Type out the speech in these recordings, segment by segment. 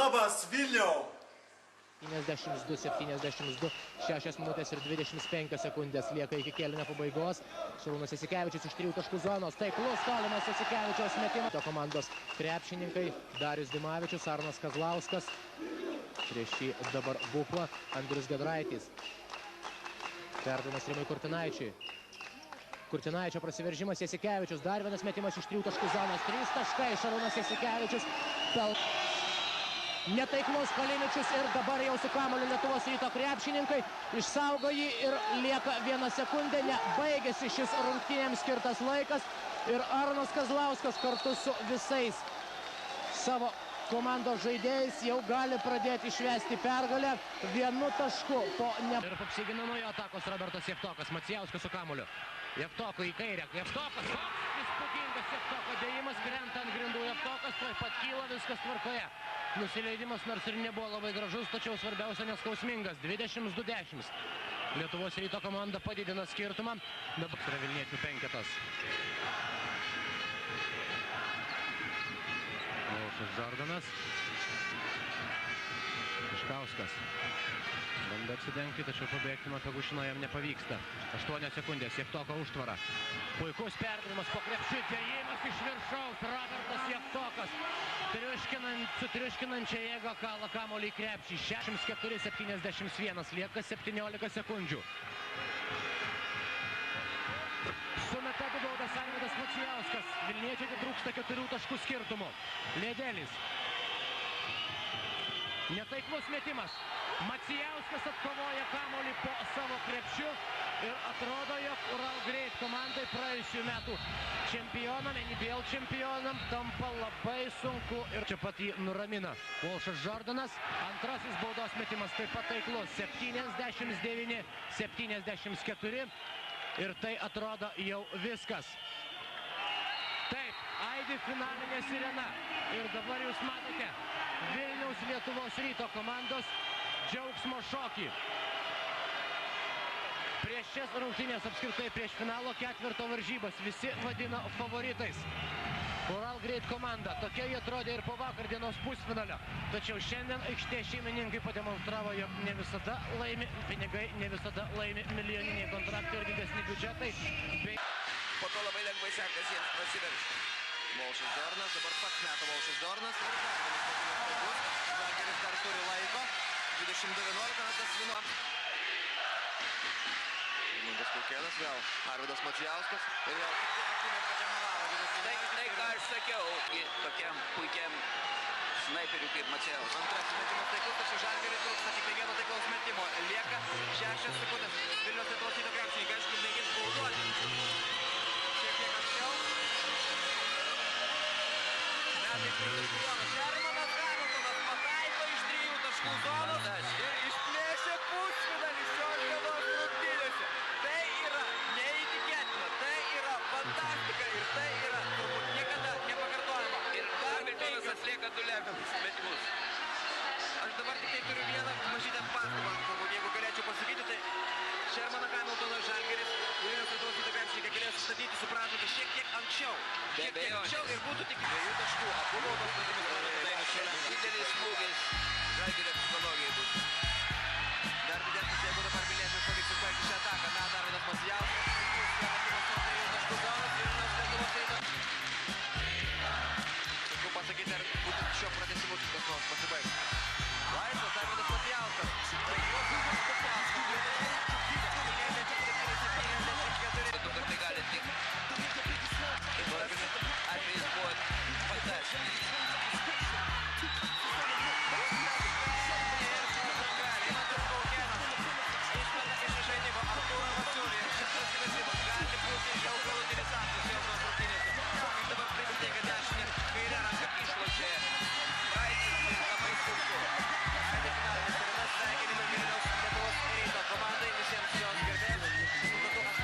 Labas Vilniau. 72-72, 6 minutės ir 25 sekundės lieka iki kėlinio pabaigos. Šarūnas Jasikevičius iš 3 taškų zonos. Taiklus tolimas Jasikevičiaus metimas. Komandos krepšininkai Darius Dimavičius, Arnas Kazlauskas. Prieš šį dabar Bukla, Andrius Gedraitis. Perdavimas Rimui Kurtinaičiui. Kurtinaičio prasiveržimas Jasikevičius. Dar vienas metimas iš 3 taškų zonos. 3 taškai Šarūnas Jasikevičius. Netaiklus Kaliničius ir dabar jau su kamuoliu Lietuvos Ryto krepšininkai išsaugo jį ir lieka 1 sekundė. Baigėsi šis rungtynėms skirtas laikas ir Arnas Kazlauskas kartu su visais savo komandos žaidėjais jau gali pradėti išvesti pergalę 1 tašku po ir apsigina nuo jo atakos Robertas Jevtokas. Macijauskas su kamuoliu. Jevtoko į kairę. Jevtokas, įspūdingas Jevtoko dėjimas, krenta ant grindų Jevtokas, tuoj pat kyla, viskas tvarkoje. Nusileidimas nors ir nebuvo labai gražus, tačiau svarbiausia neskausmingas. 22-10. Lietuvos Ryto komanda padidina skirtumą. Dabar yra Vilniečių penketas. Laušas Žordanas. Iškauskas. Bando atsidengti, tačiau pabėgti nuo Pegušino jam nepavyksta. 8 sekundės, Jevtoko užtvara. Puikus perdavimas po krepšiu, dėjimas iš viršaus, Robertas Jevtokas. Su triuškinančia jėga kala kamuolį į krepšį. 64-71, lieka 17 sekundžių. Sumeta du baudas Arvydas Macijauskas. Vilniečiai atitrūksta 4 taškų skirtumu. Ledelis. Netaiklus metimas. Macijauskas atkovoja kamuolį po savo krepšiu ir atrodo, jog Ural Greit komandai praėjusių metų čempionam, NBL čempionam tampa labai sunku ir čia pat jį nuramina. Walšas Žordanas, antrasis baudos metimas taip pat taiklus. 79-74 ir tai atrodo jau viskas. Taip, aidi finalinė sirena ir dabar jūs matote Vilniaus Lietuvos Ryto komandos džiaugsmo šokį. Prieš šias rungtynės apskritai prieš finalo ketvirto varžybas visi vadina favoritais Ural Greit komanda. Tokia jie atrodė ir po vakar dienos pusfinalio. Tačiau šiandien aikštės šeimininkai pademonstravo, jog ne visada laimi pinigai, ne visada laimi milijoniniai kontraktai ir didesni biudžetai. Po to labai lengvai sekasi jiems prasiveržti. Walšas Žordanas, dabar pats meta Walšas Žordanas. Žalgiris dar turi laiko. 22-11 metas Vino. Igmantas Kaukėnas vėl. Arvydas Macijauskas. Ir vėl akimirką demonavo. Tai ką aš sakiau, tokiam puikiam snaiperiu kaip Macijauskas. Antrasis metimas taiklus, tačiau Žalgiriui trūksta tik 1 taiklaus metimo. Lieka 6 sekundės. Vilniaus Lietuvos Ryto krepšininkai, aišku, mėgins bauduoti. Šiek tiek anksčiau. Metai 3 taškų zonos. Šermanas Hamiltonas pataiko iš 3 taškų zonos ir išplėšė pusfinalį šios dienos rungtynėse. Tai yra neįtikėtina, tai yra fantastika ir tai yra turbūt niekada nepakartojama. Ir Hamiltonas atlieka 2 lemiamus metimus. Aš dabar tik tai turiu vieną mažytę pastabą, turbūt jeigu galėčiau pasakyti, tai Šermaną Hamiltoną Žalgiris Vilniaus Lietuvos Ryto krepšininkai galėjo sustabdyti, supratote, šiek tiek anksčiau. Šiek tiek anksčiau ir būtų tik 2 taškų. Abu baudos metimus praleidai. Didelis smūgis Žalgirio psichologijai bus. Dar didesnis, jeigu dabar Vilniečiams pavyks užbaigti šią ataką. Meta Arvydas Macijauskas. Taškų zonos Vilniaus Lietuvos Ryto. Sunku pasakyti, ar būtent šio pratęsimu kas nors pasibaigs. Laisvas Arvydas Macijauskas. Du kartai gali tik. Atvejis buvo fantastiškas. Dabar prisiteikia dešinę, kairę ranką išlošė. Praeitį labai sunku. Finalinis sirinas, sveikinimai Vilniaus Lietuvos Ryto komandai, visiems jos gerbėjams.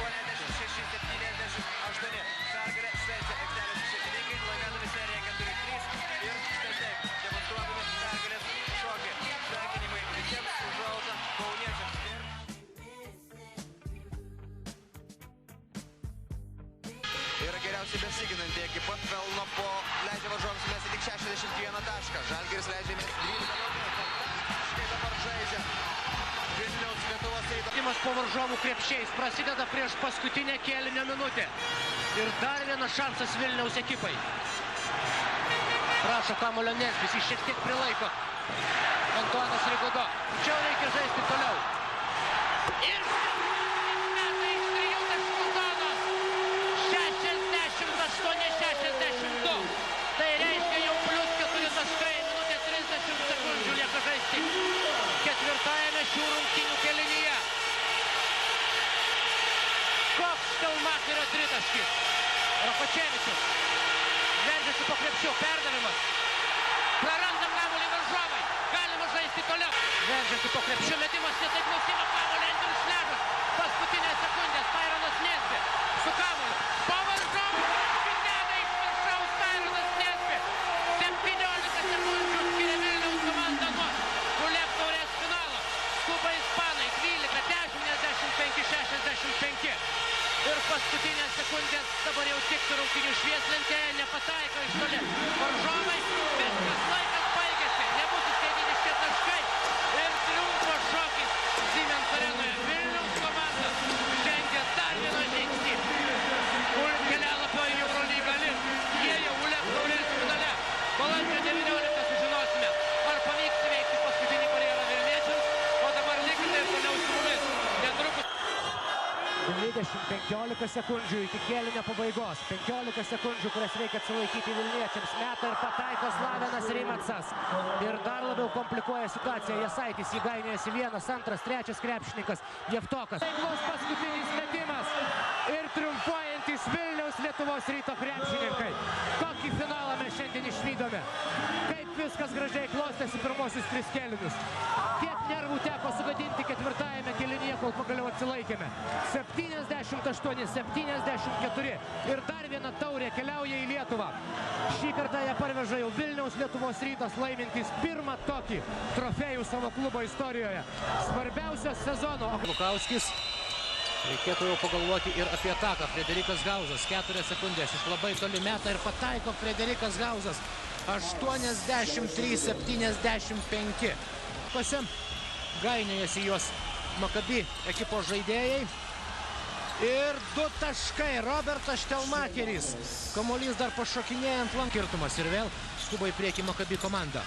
86-78. Pergalę švenčia aikštelės šeimininkai, laimėdami seriją 4-3 ir štai taip, demonstruodami pergalės šokį. Sveikinimai visiems, užuojautą kauniečiams. Yra geriausiai besiginanti ekipa, pelno po leidžia varžovams mesti tik 61 tašką. Žalgiris leidžia mesti 12 Vilniaus Lietuvos ryto. Žaidimas po varžovų krepšiais prasideda prieš paskutinę kėlinio minutę. Ir dar vienas šansas Vilniaus ekipai. Prašo kamuolio Nesbis, jis šiek tiek prilaiko Antuanas Rigodo. Tačiau reikia žaisti toliau. Ir metai iš 3 taškų zonos. 68-62. Tai reiškia jau plus 4 taškai. Minutė 30 sekundžių lieka žaisti ketvirtajame šių rungtynių kėlinyje. Koks Štelmacherio tritaškis. Rapačevičius veržiasi po krepšiu, perdavimas. Praranda kamuolį varžovai. Galima žaisti toliau. Veržiasi po krepšiu, metimas netaip nusima kamuolį Andrius Šležas. Paskutinės sekundės Tyronas Nesbi su kamuoliu. Po varžovų spinelė iš viršaus Tyronas Nesbi. 17 sekundžių skiria Vilniaus komanda nuo Uleb taurės finalo. Skuba ispanai 12, 95-65. Ir paskutinės sekundės dabar jau tiksi rungtynių švieslentėje, nepataiko iš toli varžovai. Viskas, laikas baigėsi, nebus įskaityti šie taškai. Ir triumfo šokis Siemens arenoje. Vilniaus komanda žengia dar vieną žingsnį. Kelialapio į Eurolygą link. Jie jau Uleb taurės finale. Balandžio 19 sužinosime, ar pavyks įveikti paskutinį barjerą vilniečiams. O dabar likite ir toliau su mumis. Netrukus 20-15 sekundžių iki kėlinio pabaigos. 15 sekundžių, kurias reikia atsilaikyti vilniečiams. Meta ir pataiko Slavenas Rimacas. Ir dar labiau komplikuoja situaciją. Jasaitis jį gainėjasi 1, 2, 3 krepšininkas Jevtokas. Taiklos paskutinis metimas. Ir triumfuojantis Vilniaus Lietuvos ryto krepšininkai. Kokį finalą mes šiandien išvydome. Kaip viskas gražiai klostėsi pirmosius 3 kėlinius. Kiek nervų teko sugadinti ketvirtajame kėlinyje, kol pagaliau atsilaikėme. 78-74. Ir dar viena taurė keliauja į Lietuvą. Šį kartą ją parveža jau Vilniaus Lietuvos rytas, laimintis pirmą tokį trofėjų savo klubo istorijoje. Svarbiausias sezono. Lukauskis. Reikėtų jau pagalvoti ir apie ataką. Frederikas Gauzas, 4 sekundės. Iš labai toli meta ir pataiko Frederikas Gauzas. 83-75. Gainėjasi juos Maccabi ekipos žaidėjai. Ir 2 taškai. Robertas Štelmacheris. Kamuolys dar pašokinėjant lankirtumas. Ir vėl skuba į priekį Maccabi komanda.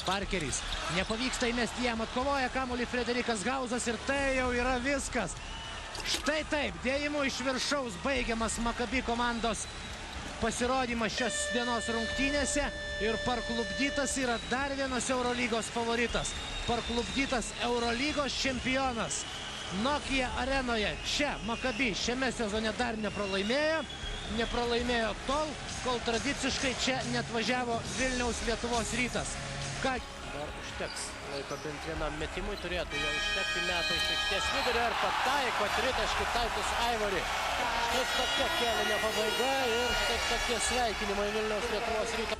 Parkeris. Nepavyksta įmesti jam. Atkovoja kamuolį Frederikas Gauzas. Ir tai jau yra viskas. Štai taip. Dėjimu iš viršaus baigiamas Maccabi komandos pasirodymas šios dienos rungtynėse. Ir parklupdytas yra dar vienas Eurolygos favoritas. Parklupdytas Eurolygos čempionas. Nokia arenoje čia Maccabi šiame sezone dar nepralaimėjo. Nepralaimėjo tol, kol tradiciškai čia neatvažiavo Vilniaus Lietuvos rytas. Dar užteks laiko bent vienam metimui, turėtų jau užtekti metų iš aikštės vidurio ir pataiko tritaškį Titus Ivory. Štai tokia kėlinio pabaiga ir štai tokie sveikinimai Vilniaus Lietuvos ryto.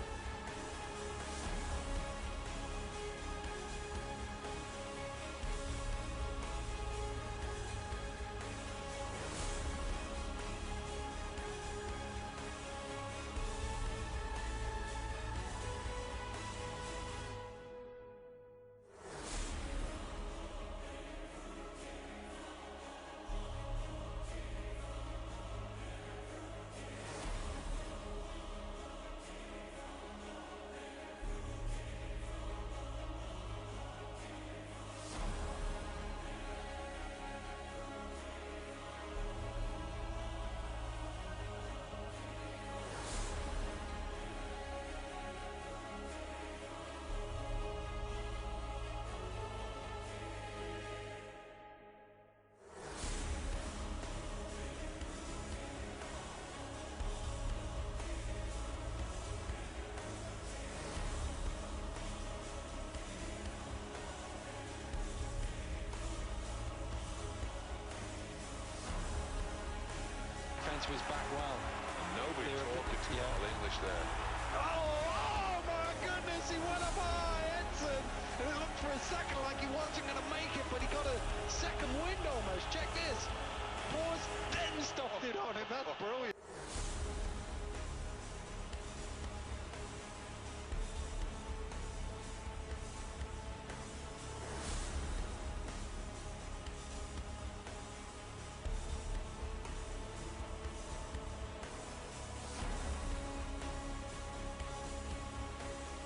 Was back well. Nobody talking to English there. Oh my goodness, he went up high, Edson. And it looked for a second like he wasn't going to make it, but he got a second wind almost. Check this. Paused, then stopped it on him. That's brilliant.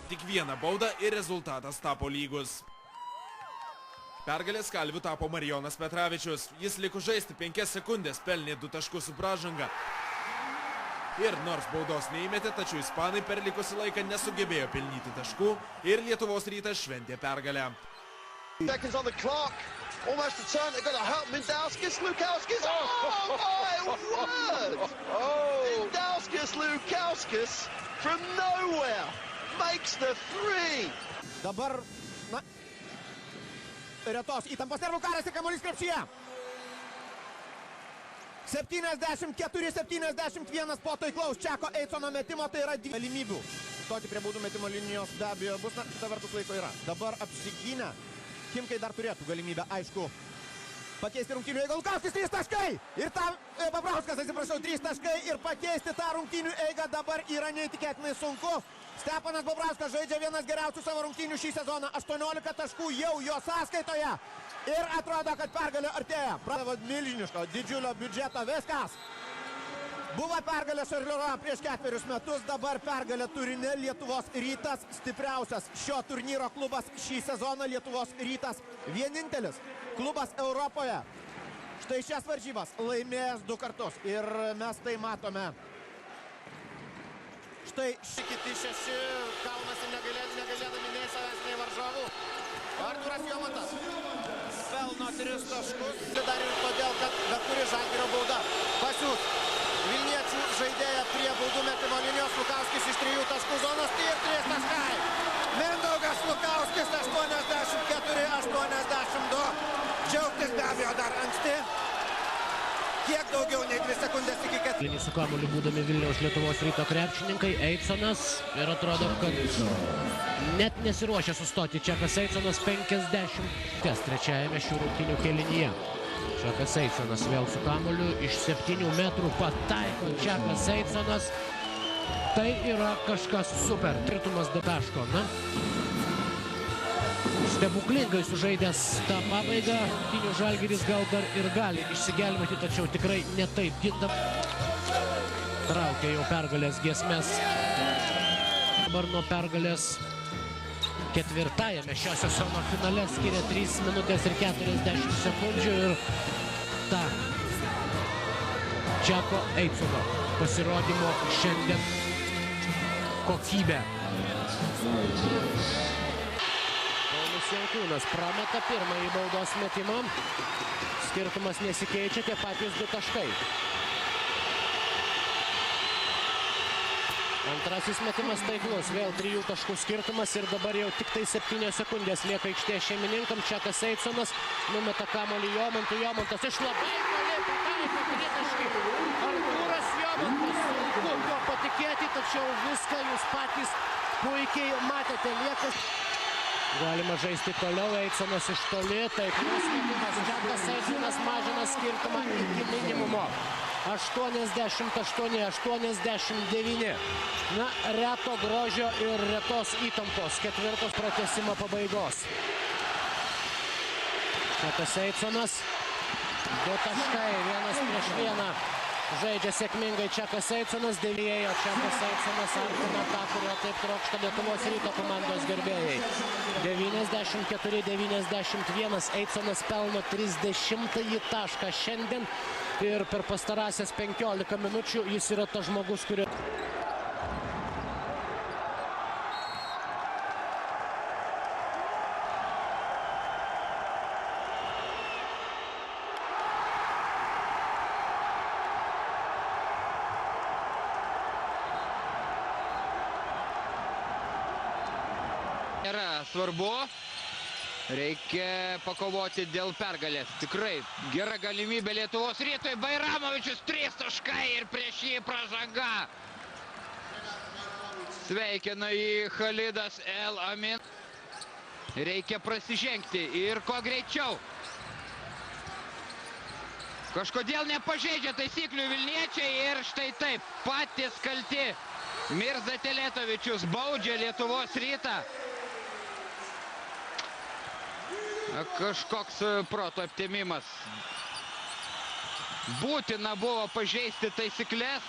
tik vieną baudą ir rezultatas tapo lygus. Pergalės kalviu tapo Marijonas Petravičius. Jis liko žaisti 5 sekundės, pelnė 2 taškus su pražanga. Ir nors baudos neįmetė, tačiau ispanai per likusį laiką nesugebėjo pelnyti taškų ir Lietuvos Rytas šventė pergalę. Seconds on the clock. Almost a turn. They've got to help Mindauskis. Lukauskis. Oh, my word! Mindauskis, Lukauskis from nowhere makes the 3. Dabar, na, retos įtampos nervų karas ir kamuolys krepšyje. 74-71 po taiklaus Čeko Eitsono metimo, tai yra galimybių. Stoti prie baudų metimo linijos be abejo bus, na, kita vertus laiko yra. Dabar apsigynę, Chimkai dar turėtų galimybę, aišku, pakeisti rungtynių eigą. Lukauskis 3 taškai ir tam Babrauskas, atsiprašau, 3 taškai ir pakeisti tą rungtynių eigą dabar yra neįtikėtinai sunku. Stepanas Babrauskas žaidžia vienas geriausių savo rungtynių šį sezoną, 18 taškų jau jo sąskaitoje ir atrodo, kad pergalė artėja. Pradavo milžiniško, didžiulio biudžeto, viskas. Buvo pergalė Šarliuroje prieš 4 metus, dabar pergalė turi ne Lietuvos Rytas, stipriausias šio turnyro klubas šį sezoną. Lietuvos Rytas vienintelis klubas Europoje. Štai šias varžybas laimėjęs 2 kartus ir mes tai matome. Štai kiti 6 kaunasi negalėdami nei savęs, nei varžovų. Arturas Jomantas pelno 3 taškus, dar ir todėl, kad bet kuri Žalgirio bauda pasiūs Vilniečių žaidėja prie baudų metimo linijos. Lukauskis iš 3 taškų zonos ir 3 taškai. Mindaugas Lukauskis 84-82. Džiaugtis be abejo dar anksti. Kiek daugiau nei 2 sekundės iki 4. Su kamuoliu būdami Vilniaus Lietuvos Ryto krepšininkai, Eitsonas ir atrodo, kad net nesiruošia sustoti Čekas Eitsonas 50. Trečiajame šių rungtynių kėlinyje. Čekas Eitsonas vėl su kamuoliu iš 7 metrų pataiko Čekas Eitsonas. Tai yra kažkas super. Tritumas do taško. Na, stebuklingai sužaidęs tą pabaigą. Rungtynių Žalgiris gal dar ir gali išsigelbėti, tačiau tikrai ne taip gindam. Traukia jau pergalės giesmes. Dabar nuo pergalės ketvirtajame šio sezono finale skiria 3 minutės ir 40 sekundžių ir ta Čeko Eitsono pasirodymo šiandien kokybė. Paulius Jankūnas prameta pirmąjį baudos metimą. Skirtumas nesikeičia, tie patys 2 taškai. Antrasis metimas taiklus, vėl 3 taškų skirtumas ir dabar jau tik tai 7 sekundės lieka aikštės šeimininkam. Čekas Eitsonas numeta kamuolį Jomantui. Jomantas iš labai toli pataiko 3 taškai. Artūras Jomantas, sunku tuo patikėti, tačiau viską jūs patys puikiai matėte. Liekas. Galima žaisti toliau, Eitsonas iš toli, taiklus metimas. Čekas Eitsonas mažina skirtumą iki minimumo. 88-89. Na, reto grožio ir retos įtampos ketvirtos pratęsimo pabaigos. Čekas Eitsonas 2 taškai, 1 prieš 1. Žaidžia sėkmingai Čekas Eitsonas, dėvėjo Čekas Eitsonas artina tą, kurio taip trokšta Lietuvos Ryto komandos gerbėjai. 94-91. Eitsonas pelno 30-ąjį tašką šiandien ir per pastarąsias 15 minučių jis yra tas žmogus, kurio... Yra svarbu, reikia pakovoti dėl pergalės. Tikrai gera galimybė Lietuvos Rytui. Bairamovičius 3 taškai ir prieš jį pražanga. Sveikina jį Khalidas El Amin. Reikia prasižengti ir kuo greičiau. Kažkodėl nepažeidžia taisyklių Vilniečiai ir štai taip patys kalti. Mirza Teletovičius baudžia Lietuvos Rytą. Kažkoks proto aptemimas. Būtina buvo pažeisti taisyklės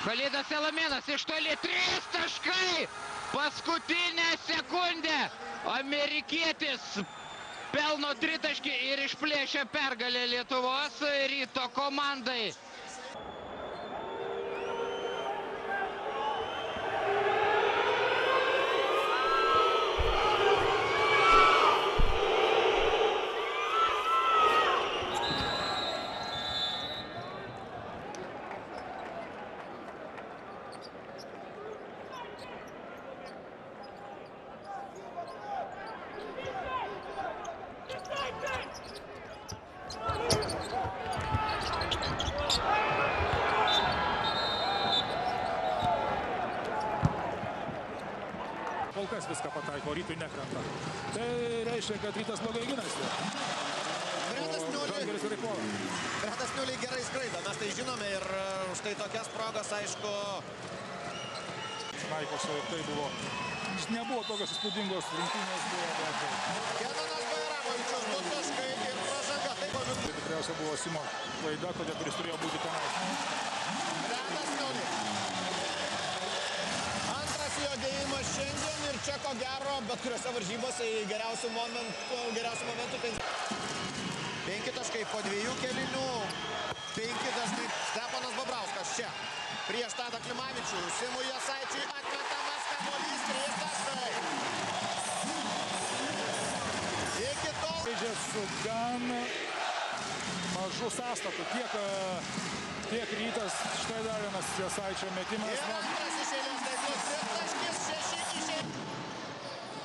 Khalidas Elaminas iš toli 3 taškai. Paskutinę sekundę. Amerikietis pelno 3 taškį ir išplėšia pergalę Lietuvos Ryto komandai. Kol kas viską pataiko, Rytui nekrenta. Tai reiškia, kad Rytas blogai ginasi. Bretas Niuliai gerai skraido, mes tai žinome ir štai tokias progas, aišku. Naikos tai buvo. Jis nebuvo tokios įspūdingos rungtynės. Kenanas Bajramovičius 2 taškai ir pražanga. Tai tikriausiai buvo Simo klaida, kuris turėjo būti tenai. Bretas Niuliai. Antras jo dėjimas šiandien ir čia ko gero, bet kuriuose varžybose į geriausių momentų. 5 taškai po 2 kėlinių. 5 dažnai Steponas Babrauskas čia. Prieš Tadą Klimavičių. Simui Jasaičiui atmetamas kamuolys. 3 taškai. Iki tol. Žaidžia su gan mažu sąstatu. Tiek Rytas. Štai dar vienas Jasaičio metimas. Ir antras iš eilės. Tai bus 3 taškis, 6 iš eilės.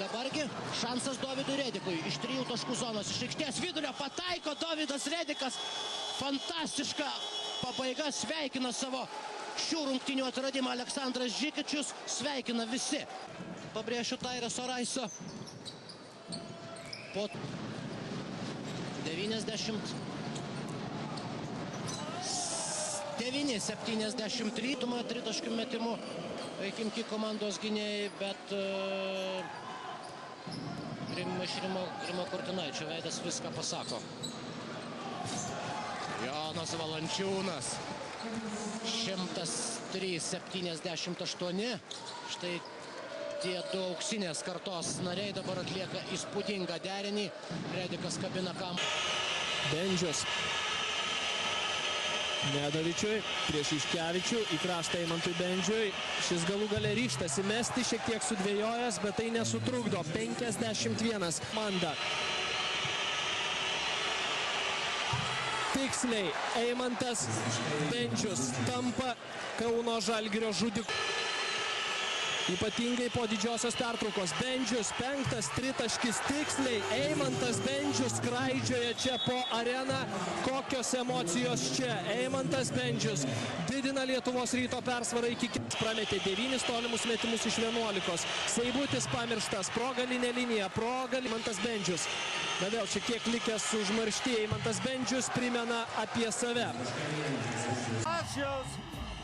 Dabargi šansas Dovydui Redikui iš 3 taškų zonos iš aikštės vidurio pataiko Dovydas Redikas. Fantastiška pabaiga, sveikina savo šių rungtynių atradimą Aleksandras Žikičius, sveikina visi. Pabrėšiu Taireso Raiso po 9-73 tritaškių metimų Chimki komandos gynėjai, bet iš Rimo Kurtinaičio veidas viską pasako. Jonas Valančiūnas 103-78. Štai tie 2 auksinės kartos nariai dabar atlieka įspūdingą derinį. Redikas kabina kamuolį. Bendžius Nedavičiui prieš Iškevičių į kraštą Eimantui Bendžiui. Šis galų gale ryžtasi mesti, šiek tiek sudvėjojęs, bet tai nesutrukdo. 51 komanda. Tiksliai Eimantas Bendžius tampa Kauno Žalgirio žudiku. Ypatingai po didžiosios pertraukos. Bendžius 5 tritaškis tiksliai. Eimantas Bendžius skraidžioja čia po areną. Kokios emocijos čia. Eimantas Bendžius didina Lietuvos Ryto persvarą iki prametė 9 tolimus metimus iš 11. Seibutis pamirštas. Progalinė linija. Eimantas Bendžius. Na vėl šiek tiek likęs užmaršty. Eimantas Bendžius primena apie save.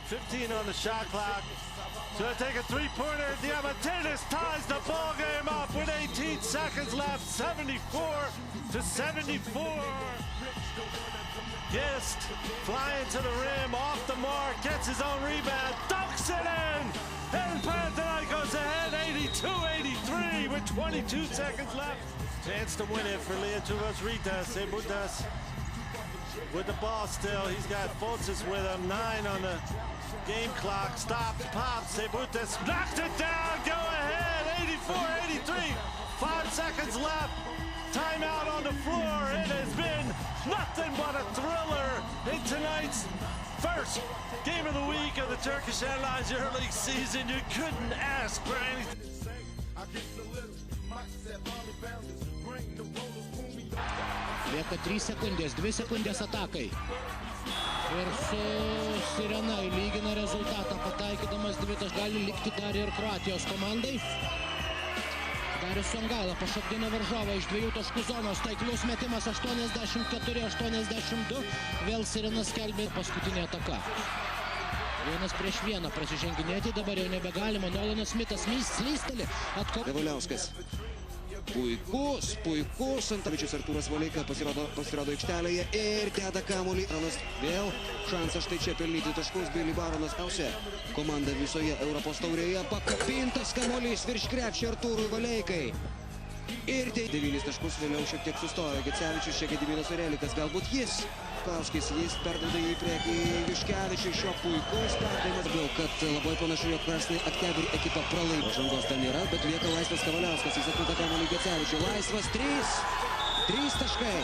15 on the shot clock. So they take a 3-pointer. Diamantidis ties the ball game up with 18 seconds left. 74-74. Gist flying to the rim, off the mark, gets his own rebound, dunks it in. And Panathinaikos ahead 82-83 with 22 seconds left. Chance to win it for Lietuvos Rytas. Seibutis with the ball still. He's got Fulcis with him. 9 on the game clock. Stops, pops. Seibutis knocked it down. Go ahead. 84-83. 5 seconds left. Timeout on the floor. It has been nothing but a thriller in tonight's first game of the week of the Turkish Airlines EuroLeague season. You couldn't ask for anything. Lieka 3 sekundės, 2 sekundės atakai. Ir su Sirena lygina rezultatą, pataikydamas 2 taškus. Gali likti dar ir Kroatijos komandai. Darius Songaila pašokdina varžovą iš 2 taškų zonos. Taiklus metimas 84-82. Vėl Sirena skelbė paskutinė ataka. 1 prieš 1 prasiženginėti, dabar jau nebegalima. Nolanas Smitas slysteli. Davuliauskas. Puikus. Antavičius Artūras Valeika pasirodo aikštelėje ir deda kamuolį. Baronas vėl šansas štai čia pelnyti taškus. Billy Baronas ausė. Komanda visoje Europos taurėje. Pakabintas kamuolys virš krepšio Artūrui Valeikai. Ir 9 taškus vėliau šiek tiek sustojo Gecevičius, čia Gediminas Orelikas, galbūt jis. Klauskis, jis perdavė į priekį Juškevičiui, šio puikus perdavimas. Gal, kad labai panašu, jog Krasnai Oktябrь ekipa pralaimi. Žangos ten nėra, bet lieka laisvas Kavaliauskas, jis atmeta kamuolį Gecevičiui. Laisvas 3 taškai.